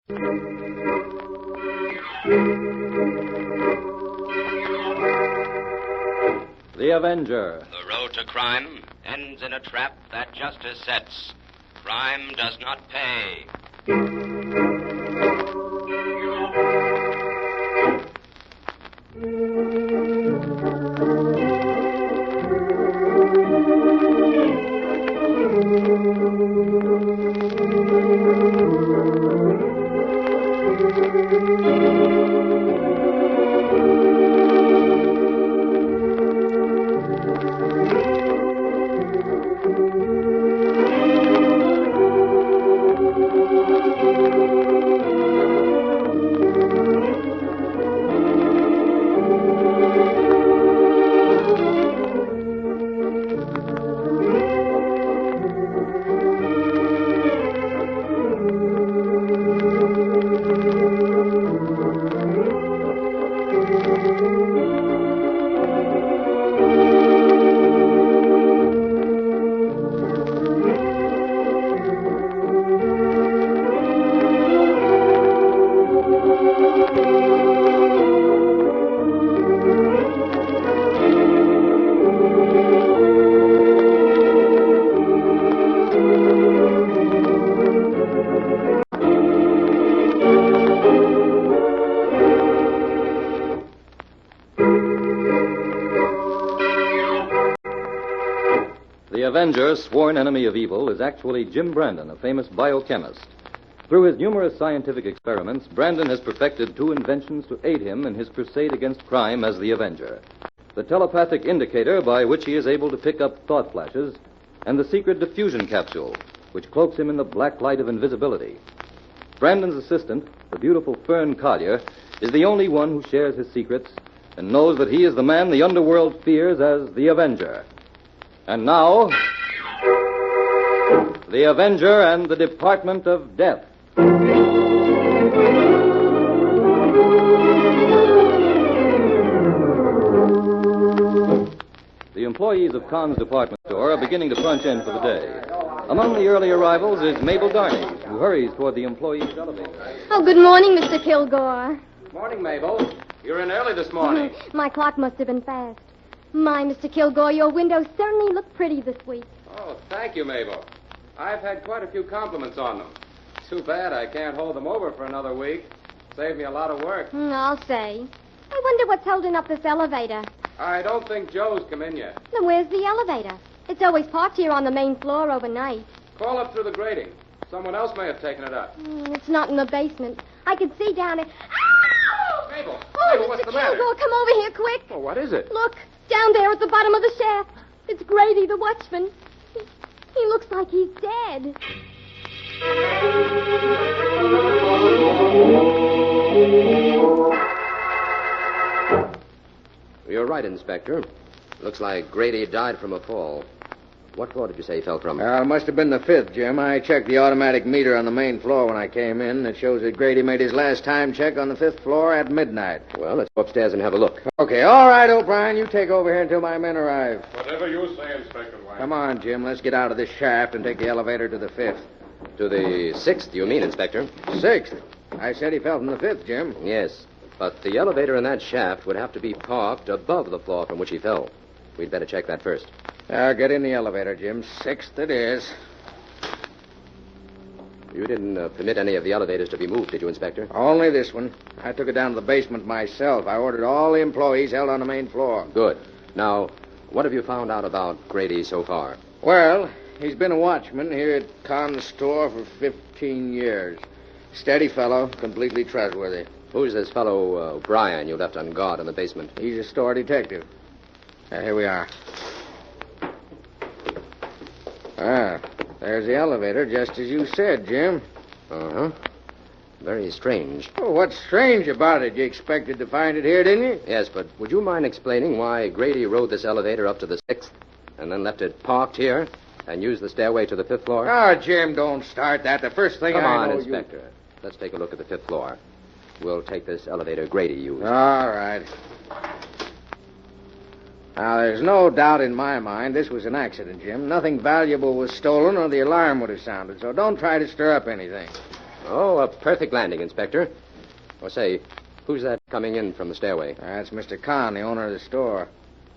The Avenger. The road to crime ends in a trap that justice sets. Crime does not pay. The Avenger, sworn enemy of evil, is actually Jim Brandon, a famous biochemist. Through his numerous scientific experiments, Brandon has perfected two inventions to aid him in his crusade against crime as the Avenger. The telepathic indicator by which he is able to pick up thought flashes, and the secret diffusion capsule, which cloaks him in the black light of invisibility. Brandon's assistant, the beautiful Fern Collier, is the only one who shares his secrets and knows that he is the man the underworld fears as the Avenger. And now, the Avenger and the Department of Death. The employees of Kahn's department store are beginning to punch in for the day. Among the early arrivals is Mabel Darnay, who hurries toward the employee's elevator. Oh, good morning, Mr. Kilgore. Morning, Mabel. You're in early this morning. My clock must have been fast. My, Mr. Kilgore, your windows certainly look pretty this week. Oh, thank you, Mabel. I've had quite a few compliments on them. Too bad I can't hold them over for another week. Saved me a lot of work. I'll say. I wonder what's holding up this elevator. I don't think Joe's come in yet. Then where's the elevator? It's always parked here on the main floor overnight. Call up through the grating. Someone else may have taken it up. It's not in the basement. I can see down it. Ow! Mabel! Oh, Mabel, Mr. what's the matter? Kilgore, come over here quick. Oh, what is it? Look, down there at the bottom of the shaft. It's Grady, the watchman. He looks like he's dead. You're right, Inspector. Looks like Grady died from a fall. What floor did you say he fell from? It must have been the fifth, Jim. I checked the automatic meter on the main floor when I came in. It shows that Grady made his last time check on the fifth floor at midnight. Well, let's go upstairs and have a look. Okay, all right, O'Brien. You take over here until my men arrive. Whatever you say, Inspector White. Come on, Jim. Let's get out of this shaft and take the elevator to the fifth. To the sixth, you mean, Inspector? Sixth? I said he fell from the fifth, Jim. Yes, but the elevator in that shaft would have to be parked above the floor from which he fell. We'd better check that first. Get in the elevator, Jim. Sixth it is. You didn't permit any of the elevators to be moved, did you, Inspector? Only this one. I took it down to the basement myself. I ordered all the employees held on the main floor. Good. Now, what have you found out about Grady so far? Well, he's been a watchman here at Kahn's store for 15 years. Steady fellow, completely trustworthy. Who's this fellow, O'Brien, you left on guard in the basement? He's a store detective. Here we are. There's the elevator, just as you said, Jim. Uh-huh. Very strange. Oh, what's strange about it? You expected to find it here, didn't you? Yes, but would you mind explaining why Grady rode this elevator up to the sixth and then left it parked here and used the stairway to the fifth floor? Oh, Jim, don't start that. The first thing Come I on, know Inspector. Let's take a look at the fifth floor. We'll take this elevator Grady used. All right. Now, there's no doubt in my mind this was an accident, Jim. Nothing valuable was stolen or the alarm would have sounded, so don't try to stir up anything. Oh, a perfect landing, Inspector. Or say, who's that coming in from the stairway? That's Mr. Kahn, the owner of the store.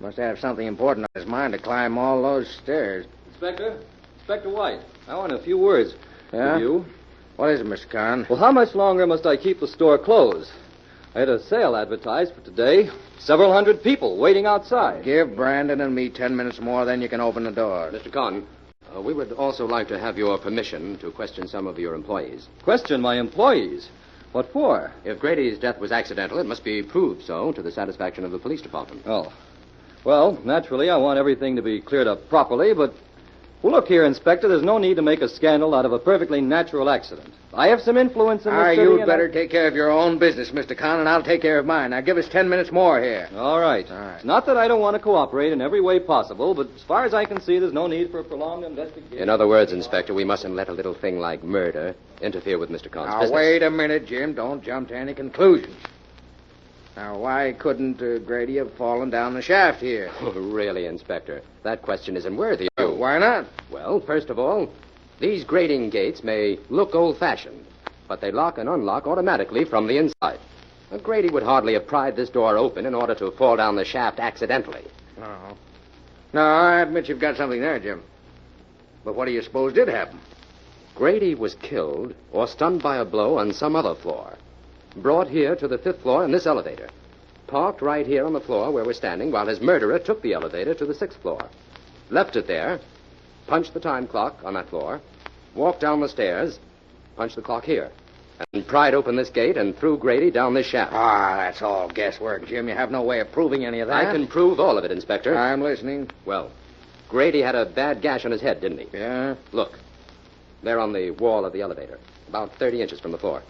Must have something important on his mind to climb all those stairs. Inspector White, I want a few words Yeah? with you. What is it, Mr. Kahn? Well, how much longer must I keep the store closed? I had a sale advertised for today. Several hundred people waiting outside. Give Brandon and me 10 minutes more, then you can open the door. Mr. Kahn, we would also like to have your permission to question some of your employees. Question my employees. What for? If Grady's death was accidental, it must be proved so to the satisfaction of the police department. Oh. Well, naturally, I want everything to be cleared up properly, but... Well, look here, Inspector. There's no need to make a scandal out of a perfectly natural accident. I have some influence in the city... You'd better take care of your own business, Mr. Kahn, and I'll take care of mine. Now, give us 10 minutes more here. All right. It's not that I don't want to cooperate in every way possible, but as far as I can see, there's no need for a prolonged investigation. In other words, Inspector, we mustn't let a little thing like murder interfere with Mr. Kahn's Now, business. wait a minute, Jim. Don't jump to any conclusions. Now, why couldn't Grady have fallen down the shaft here? Oh, really, Inspector? That question isn't worthy of you. Why not? Well, first of all, these grating gates may look old-fashioned, but they lock and unlock automatically from the inside. Now, Grady would hardly have pried this door open in order to fall down the shaft accidentally. No. No, I admit you've got something there, Jim. But what do you suppose did happen? Grady was killed or stunned by a blow on some other floor. Brought here to the 5th floor in this elevator. Parked right here on the floor where we're standing while his murderer took the elevator to the 6th floor. Left it there, punched the time clock on that floor, walked down the stairs, punched the clock here, and pried open this gate and threw Grady down this shaft. That's all guesswork, Jim. You have no way of proving any of that. I can prove all of it, Inspector. I'm listening. Well, Grady had a bad gash on his head, didn't he? Yeah? Look, there on the wall of the elevator, about 30 inches from the floor.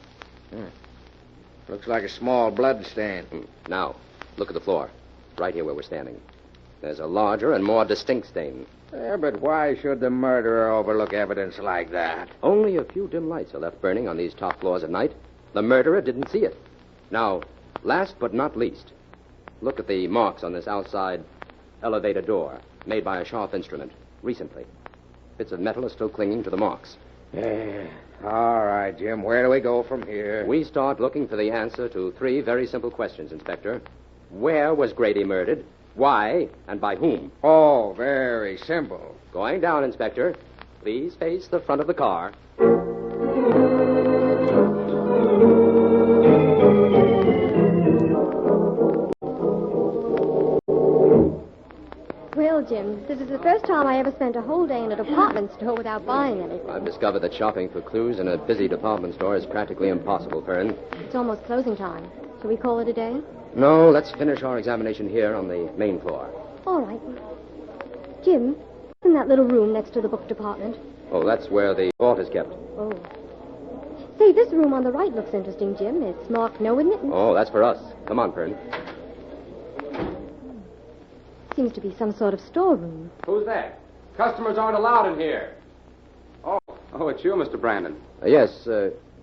Looks like a small blood stain. Now, look at the floor, right here where we're standing. There's a larger and more distinct stain. Yeah, but why should the murderer overlook evidence like that? Only a few dim lights are left burning on these top floors at night. The murderer didn't see it. Now, last but not least, look at the marks on this outside elevator door, made by a sharp instrument, recently. Bits of metal are still clinging to the marks. Yeah. All right, Jim. Where do we go from here? We start looking for the answer to 3 very simple questions, Inspector. Where was Grady murdered? Why? And by whom? Oh, very simple. Going down, Inspector. Please face the front of the car. Well, Jim, this is the first time I ever spent a whole day in a department store without buying anything. I've discovered that shopping for clues in a busy department store is practically impossible, Fern. It's almost closing time. Shall we call it a day? No, let's finish our examination here on the main floor. All right. Jim, in that little room next to the book department. Oh, that's where the vault is kept. Oh. Say, this room on the right looks interesting, Jim. It's marked no admittance. Oh, that's for us. Come on, Fern. Seems to be some sort of storeroom. Who's that? Customers aren't allowed in here. Oh, it's you, Mr. Brandon. Yes,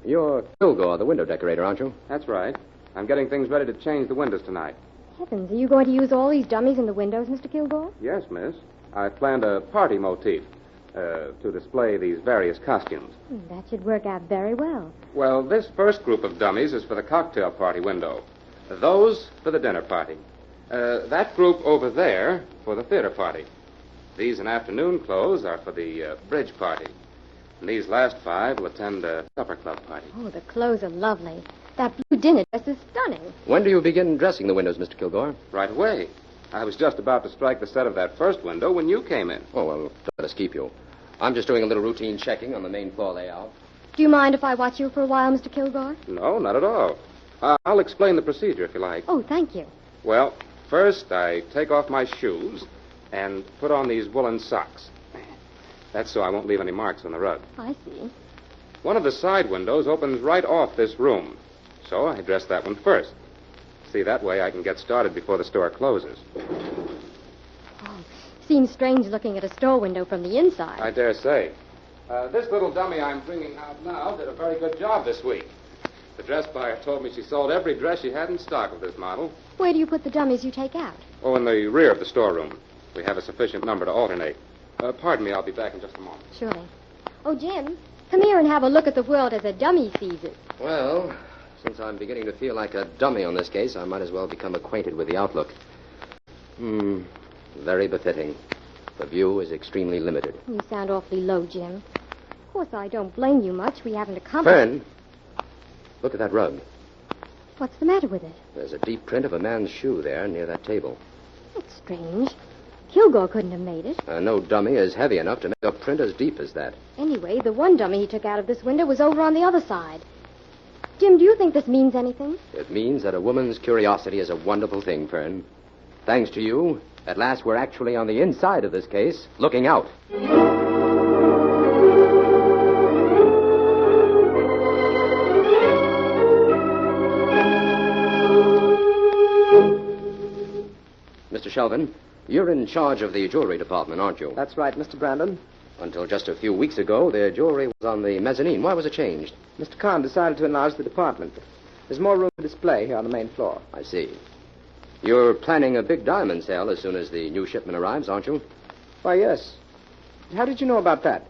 you're Kilgore, the window decorator, aren't you? That's right. I'm getting things ready to change the windows tonight. Heavens, are you going to use all these dummies in the windows, Mr. Kilgore? Yes, miss. I planned a party motif to display these various costumes. That should work out very well. Well, this first group of dummies is for the cocktail party window. Those for the dinner party. That group over there for the theater party. These in afternoon clothes are for the bridge party. And these last 5 will attend a supper club party. Oh, the clothes are lovely. That blue dinner dress is stunning. When do you begin dressing the windows, Mr. Kilgore? Right away. I was just about to strike the set of that first window when you came in. Oh, well, don't let us keep you. I'm just doing a little routine checking on the main floor layout. Do you mind if I watch you for a while, Mr. Kilgore? No, not at all. I'll explain the procedure if you like. Oh, thank you. Well, first I take off my shoes and put on these woolen socks. That's so I won't leave any marks on the rug. I see. One of the side windows opens right off this room, so I dress that one first. See, that way I can get started before the store closes. Oh, seems strange looking at a store window from the inside. I dare say. This little dummy I'm bringing out now did a very good job this week. The dress buyer told me she sold every dress she had in stock of this model. Where do you put the dummies you take out? Oh, in the rear of the storeroom. We have a sufficient number to alternate. Pardon me, I'll be back in just a moment. Surely. Oh, Jim, Come here and have a look at the world as a dummy sees it. Well, since I'm beginning to feel like a dummy on this case, I might as well become acquainted with the outlook. Very befitting. The view is extremely limited. You sound awfully low, Jim. Of course, I don't blame you much. We haven't accomplished... Fern, look at that rug. What's the matter with it? There's a deep print of a man's shoe there near that table. That's strange. Kilgore couldn't have made it. No dummy is heavy enough to make a print as deep as that. Anyway, the one dummy he took out of this window was over on the other side. Jim, do you think this means anything? It means that a woman's curiosity is a wonderful thing, Fern. Thanks to you, at last we're actually on the inside of this case, looking out. Mr. Shelvin, you're in charge of the jewelry department, aren't you? That's right, Mr. Brandon. Until just a few weeks ago, the jewelry was on the mezzanine. Why was it changed? Mr. Kahn decided to enlarge the department. There's more room for display here on the main floor. I see. You're planning a big diamond sale as soon as the new shipment arrives, aren't you? Why, yes. How did you know about that?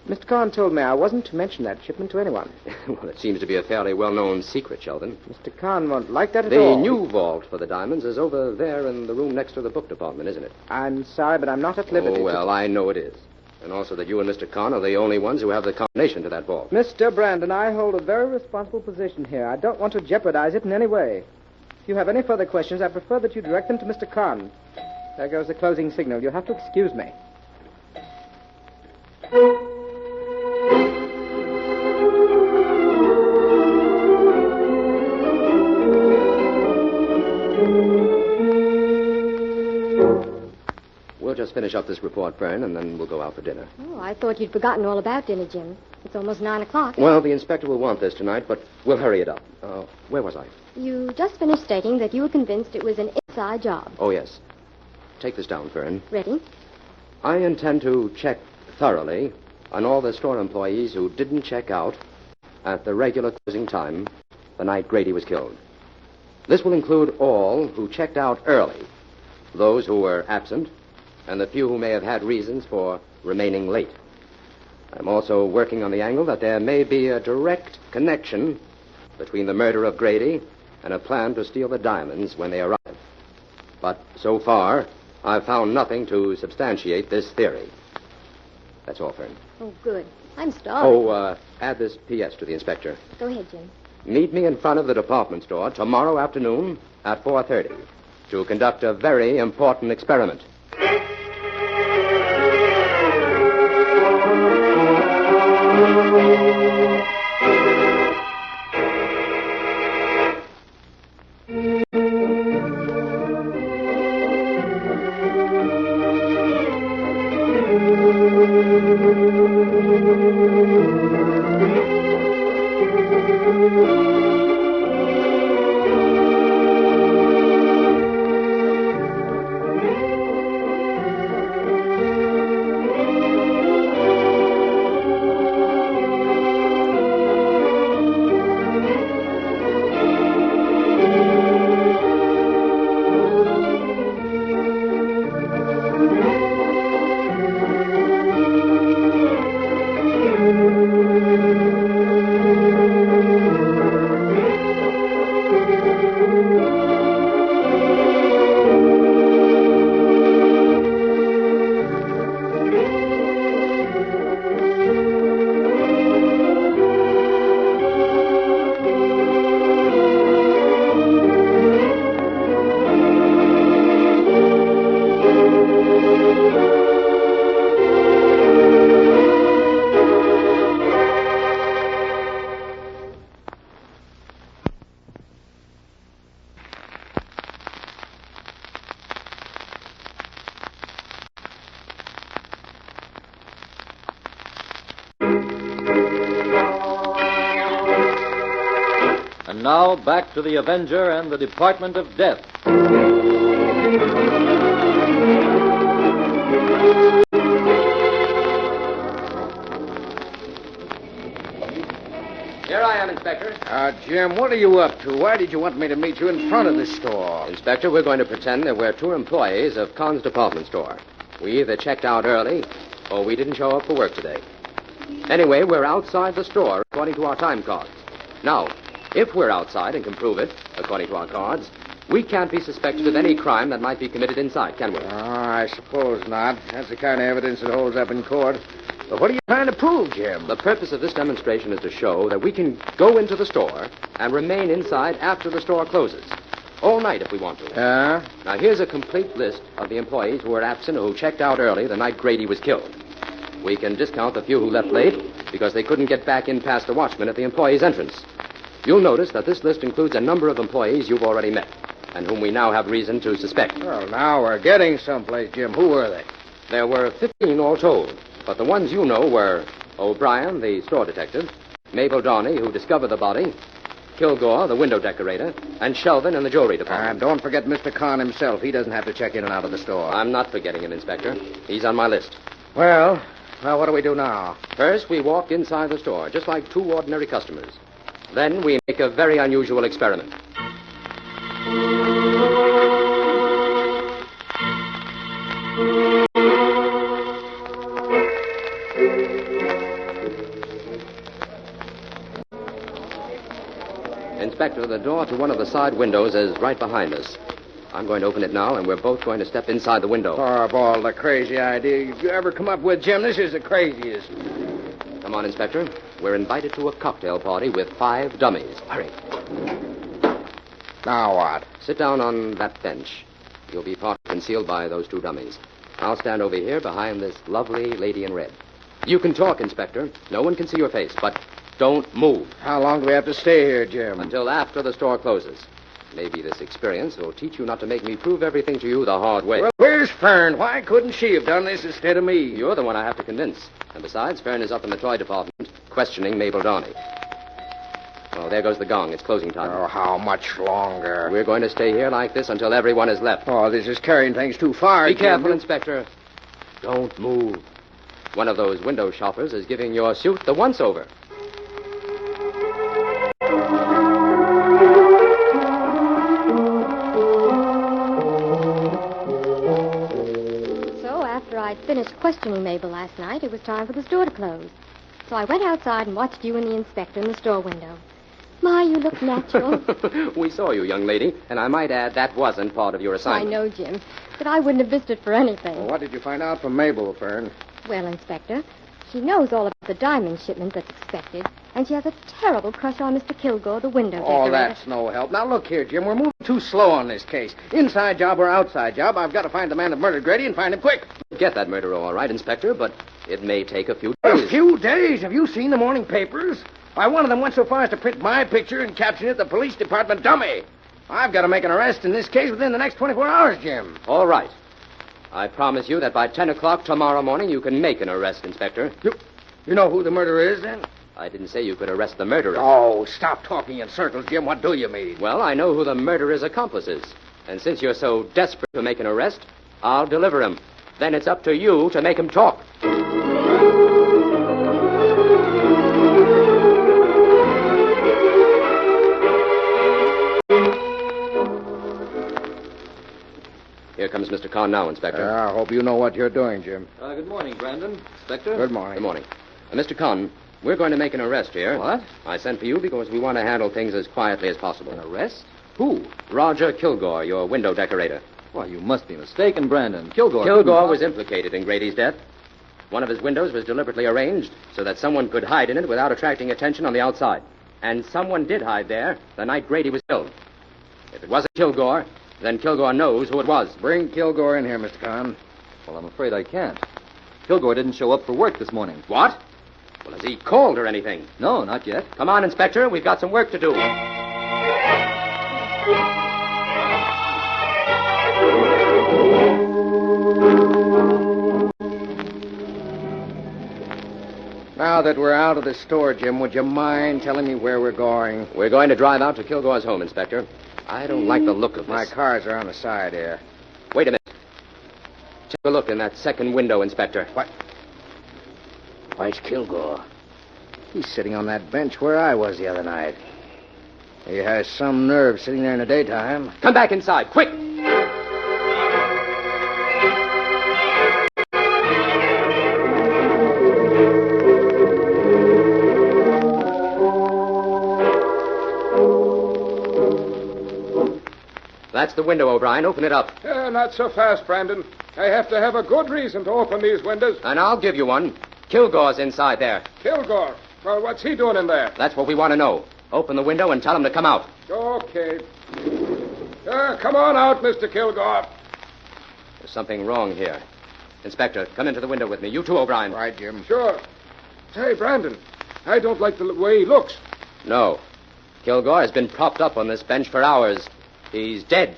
Mr. Kahn told me I wasn't to mention that shipment to anyone. Well, it seems to be a fairly well-known secret, Sheldon. Mr. Kahn won't like that at The all. new vault for the diamonds is over there in the room next to the book department, isn't it? I'm sorry, but I'm not at liberty Oh, well, I know it is. And also that you and Mr. Kahn are the only ones who have the combination to that vault. Mr. Brandon, I hold a very responsible position here. I don't want to jeopardize it in any way. If you have any further questions, I prefer that you direct them to Mr. Kahn. There goes the closing signal. You'll have to excuse me. We'll just finish up this report, Fern, and then we'll go out for dinner. Oh, I thought you'd forgotten all about dinner, Jim. It's almost 9 o'clock. Well, the inspector will want this tonight, but we'll hurry it up. Where was I? You just finished stating that you were convinced it was an inside job. Oh, yes. Take this down, Fern. Ready? I intend to check thoroughly on all the store employees who didn't check out at the regular closing time the night Grady was killed. This will include all who checked out early, those who were absent, and the few who may have had reasons for remaining late. I'm also working on the angle that there may be a direct connection between the murder of Grady and a plan to steal the diamonds when they arrive. But so far, I've found nothing to substantiate this theory. That's all, Fern. Oh, good. I'm starving. Add this P.S. to the inspector. Go ahead, Jim. Meet me in front of the department store tomorrow afternoon at 4:30 to conduct a very important experiment. And now, back to the Avenger and the Department of Death. Here I am, Inspector. Jim, what are you up to? Why did you want me to meet you in front of the store? Inspector, we're going to pretend that we're two employees of Kahn's department store. We either checked out early or we didn't show up for work today. Anyway, we're outside the store, according to our time cards. Now, if we're outside and can prove it, according to our cards, we can't be suspected of any crime that might be committed inside, can we? Oh, I suppose not. That's the kind of evidence that holds up in court. But what are you trying to prove, Jim? The purpose of this demonstration is to show that we can go into the store and remain inside after the store closes. All night if we want to. Now, here's a complete list of the employees who were absent or who checked out early the night Grady was killed. We can discount the few who left late because they couldn't get back in past the watchman at the employee's entrance. You'll notice that this list includes a number of employees you've already met and whom we now have reason to suspect. Well, now we're getting someplace, Jim. Who were they? There were 15 all told, but the ones you know were O'Brien, the store detective, Mabel Darney, who discovered the body, Kilgore, the window decorator, and Shelvin in the jewelry department. And don't forget Mr. Kahn himself. He doesn't have to check in and out of the store. I'm not forgetting him, Inspector. He's on my list. Well, what do we do now? First, we walk inside the store, just like two ordinary customers. Then we make a very unusual experiment. Inspector, the door to one of the side windows is right behind us. I'm going to open it now, and we're both going to step inside the window. Oh, of all the crazy ideas you ever come up with, Jim, this is the craziest. Come on, Inspector. We're invited to a cocktail party with 5 dummies. Hurry. Now what? Sit down on that bench. You'll be partly concealed by those 2 dummies. I'll stand over here behind this lovely lady in red. You can talk, Inspector. No one can see your face, but don't move. How long do we have to stay here, Jim? Until after the store closes. Maybe this experience will teach you not to make me prove everything to you the hard way. Well, where's Fern? Why couldn't she have done this instead of me? You're the one I have to convince. And besides, Fern is up in the toy department questioning Mabel Darney. Oh, there goes the gong. It's closing time. Oh, how much longer? We're going to stay here like this until everyone is left. Oh, this is carrying things too far. Be Jim. careful, Inspector. Don't move. One of those window shoppers is giving your suit the once-over. So after I'd finished questioning Mabel last night, it was time for the store to close. So I went outside and watched you and the inspector in the store window. My, you look natural. We saw you, young lady, and I might add that wasn't part of your I assignment. know, Jim, but I wouldn't have missed it for anything. Well, what did you find out from Mabel, Fern? Well, Inspector, she knows all about the diamond shipment that's expected, and she has a terrible crush on Mr. Kilgore, the window decorator. Oh, that's no help. Now, look here, Jim. We're moving too slow on this case. Inside job or outside job, I've got to find the man that murdered Grady and find him quick. Get that murderer all right, Inspector, but it may take a few A days. few days? Have you seen the morning papers? Why, one of them went so far as to print my picture and caption it the police department dummy. I've got to make an arrest in this case within the next 24 hours, Jim. All right. I promise you that by 10 o'clock tomorrow morning you can make an arrest, Inspector. You know who the murderer is, then? I didn't say you could arrest the murderer. Oh, stop talking in circles, Jim. What do you mean? Well, I know who the murderer's accomplice is. And since you're so desperate to make an arrest, I'll deliver him. Then it's up to you to make him talk. Here comes Mr. Kahn now, Inspector. I hope you know what you're doing, Jim. Good morning, Brandon. Inspector? Good morning. Good morning. Mr. Kahn, we're going to make an arrest here. What? I sent for you because we want to handle things as quietly as possible. An arrest? Who? Roger Kilgore, your window decorator. Why, you must be mistaken, Brandon. Kilgore Was implicated in Grady's death. One of his windows was deliberately arranged so that someone could hide in it without attracting attention on the outside. And someone did hide there the night Grady was killed. If it wasn't Kilgore, then Kilgore knows who it was. Bring Kilgore in here, Mr. Kahn. Well, I'm afraid I can't. Kilgore didn't show up for work this morning. What? Well, has he called or anything? No, not yet. Come on, Inspector. We've got some work to do. Now that we're out of the store, Jim, would you mind telling me where we're going? We're going to drive out to Kilgore's home, Inspector. I don't like the look of this. My cars are on the side here. Wait a minute. Take a look in that second window, Inspector. What? Why, it's Kilgore. He's sitting on that bench where I was the other night. He has some nerve sitting there in the daytime. Come back inside, quick! That's the window, O'Brien. Open it up. Not so fast, Brandon. I have to have a good reason to open these windows. And I'll give you one. Kilgore's inside there. Kilgore. Well, what's he doing in there? That's what we want to know. Open the window and tell him to come out. Okay. Come on out, Mr. Kilgore. There's something wrong here. Inspector, come into the window with me. You too, O'Brien. Right, Jim. Sure. Hey, Brandon, I don't like the way he looks. No. Kilgore has been propped up on this bench for hours. He's dead.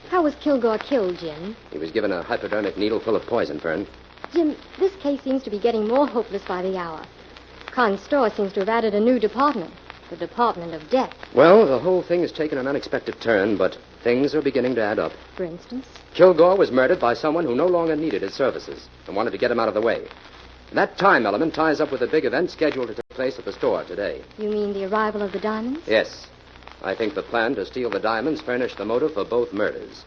How was Kilgore killed, Jim? He was given a hypodermic needle full of poison, Fern. Jim, this case seems to be getting more hopeless by the hour. Khan's store seems to have added a new department, the Department of Death. Well, the whole thing has taken an unexpected turn, but things are beginning to add up. For instance? Kilgore was murdered by someone who no longer needed his services and wanted to get him out of the way. That time element ties up with a big event scheduled to take place at the store today. You mean the arrival of the diamonds? Yes. I think the plan to steal the diamonds furnished the motive for both murders.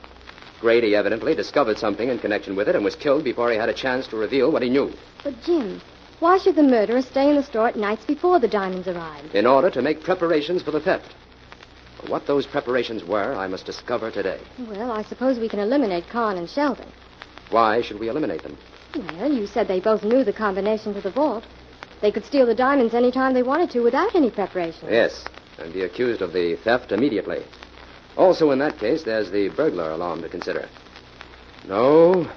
Grady evidently discovered something in connection with it and was killed before he had a chance to reveal what he knew. But, Jim, why should the murderer stay in the store at nights before the diamonds arrived? In order to make preparations for the theft. What those preparations were, I must discover today. Well, I suppose we can eliminate Khan and Sheldon. Why should we eliminate them? Well, you said they both knew the combination to the vault. They could steal the diamonds any time they wanted to without any preparation. Yes, and be accused of the theft immediately. Also, in that case, there's the burglar alarm to consider. No,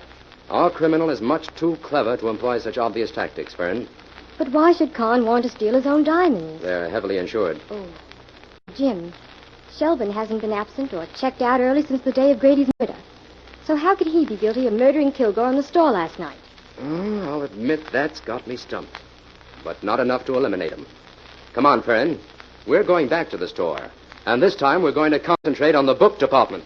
our criminal is much too clever to employ such obvious tactics, Fern. But why should Khan want to steal his own diamonds? They're heavily insured. Oh. Jim, Sheldon hasn't been absent or checked out early since the day of Grady's murder. So how could he be guilty of murdering Kilgore in the store last night? I'll admit that's got me stumped. But not enough to eliminate him. Come on, Fern. We're going back to the store. And this time we're going to concentrate on the book department.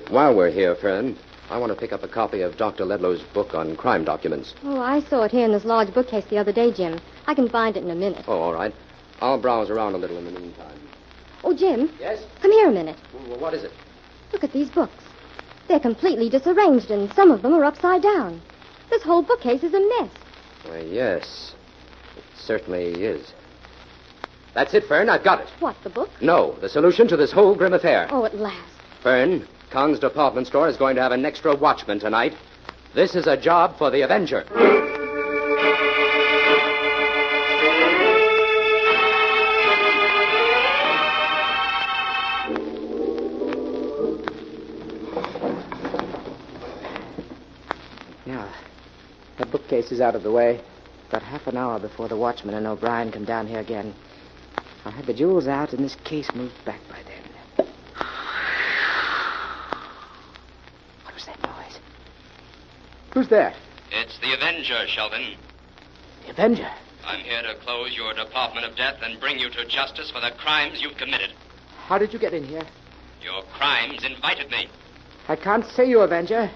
While we're here, Fern, I want to pick up a copy of Dr. Ledlow's book on crime documents. Oh, I saw it here in this large bookcase the other day, Jim. I can find it in a minute. Oh, all right. I'll browse around a little in the meantime. Oh, Jim. Yes? Come here a minute. Well, what is it? Look at these books. They're completely disarranged, and some of them are upside down. This whole bookcase is a mess. Why, yes. It certainly is. That's it, Fern. I've got it. What, the book? No, the solution to this whole grim affair. Oh, at last. Fern, Kong's department store is going to have an extra watchman tonight. This is a job for the Avenger. Now, that bookcase is out of the way. About half an hour before the watchman and O'Brien come down here again. I'll have the jewels out and this case moved back by then. What was that noise? Who's there? It's the Avenger, Sheldon. The Avenger. I'm here to close your Department of Death and bring you to justice for the crimes you've committed. How did you get in here? Your crimes invited me. I can't see you, Avenger.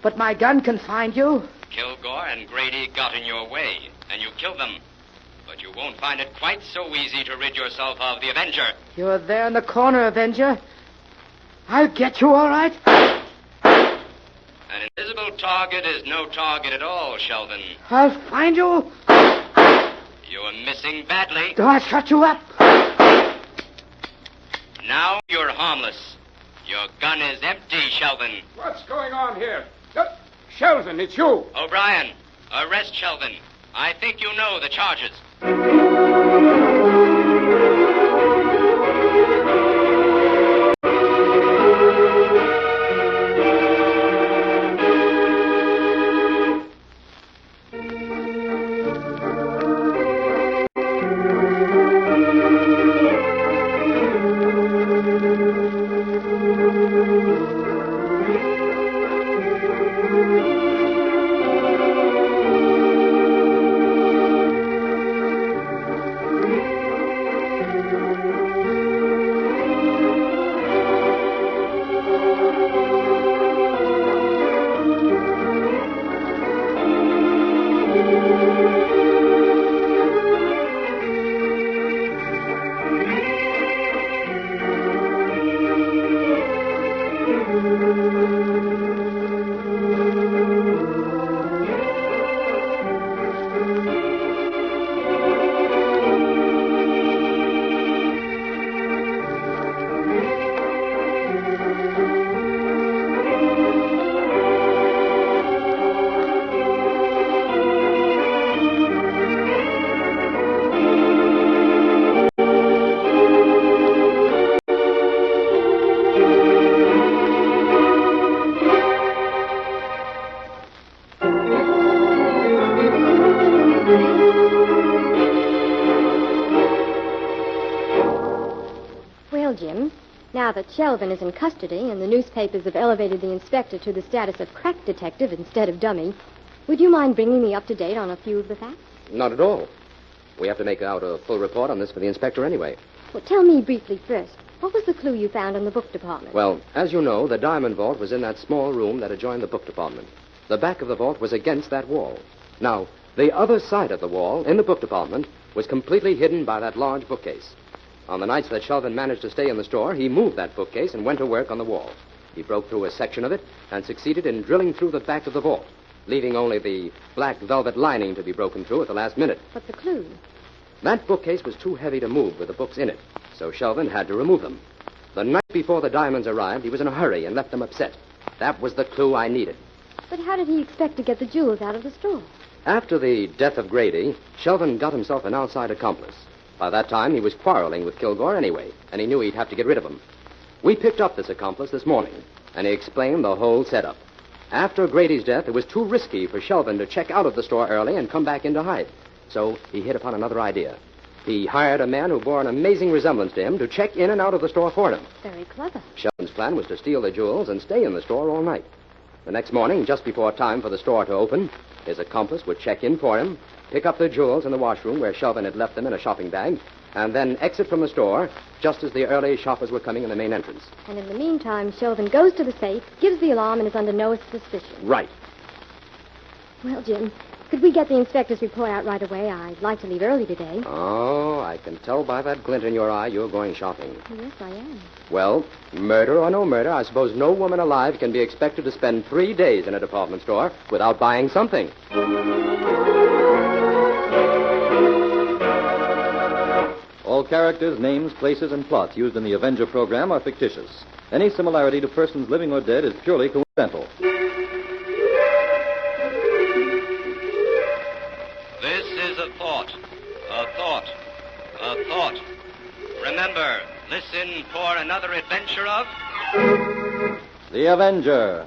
But my gun can find you. Kilgore and Grady got in your way, and you killed them. But you won't find it quite so easy to rid yourself of the Avenger. You're there in the corner, Avenger. I'll get you, all right? An invisible target is no target at all, Sheldon. I'll find you. You're missing badly. Do I shut you up? Now you're harmless. Your gun is empty, Sheldon. What's going on here? Sheldon, it's you. O'Brien, arrest Sheldon. I think you know the charges. Well, Jim, now that Shelvin is in custody and the newspapers have elevated the inspector to the status of crack detective instead of dummy, would you mind bringing me up to date on a few of the facts? Not at all. We have to make out a full report on this for the inspector anyway. Well, tell me briefly first. What was the clue you found in the book department? Well, as you know, the diamond vault was in that small room that adjoined the book department. The back of the vault was against that wall. Now, the other side of the wall, in the book department, was completely hidden by that large bookcase. On the nights that Shelvin managed to stay in the store, he moved that bookcase and went to work on the wall. He broke through a section of it and succeeded in drilling through the back of the vault, leaving only the black velvet lining to be broken through at the last minute. But the clue? That bookcase was too heavy to move with the books in it, so Shelvin had to remove them. The night before the diamonds arrived, he was in a hurry and left them upset. That was the clue I needed. But how did he expect to get the jewels out of the store? After the death of Grady, Shelvin got himself an outside accomplice. By that time, he was quarreling with Kilgore anyway, and he knew he'd have to get rid of him. We picked up this accomplice this morning, and he explained the whole setup. After Grady's death, it was too risky for Shelvin to check out of the store early and come back in to hide. So he hit upon another idea. He hired a man who bore an amazing resemblance to him to check in and out of the store for him. Very clever. Shelvin's plan was to steal the jewels and stay in the store all night. The next morning, just before time for the store to open, his accomplice would check in for him, pick up the jewels in the washroom where Shelvin had left them in a shopping bag, and then exit from the store just as the early shoppers were coming in the main entrance. And in the meantime, Shelvin goes to the safe, gives the alarm, and is under no suspicion. Right. Well, Jim, could we get the inspector's report out right away? I'd like to leave early today. Oh, I can tell by that glint in your eye you're going shopping. Yes, I am. Well, murder or no murder, I suppose no woman alive can be expected to spend 3 days in a department store without buying something. All characters, names, places, and plots used in the Avenger program are fictitious. Any similarity to persons living or dead is purely coincidental. This is a thought. A thought. A thought. Remember, listen for another adventure of... The Avenger.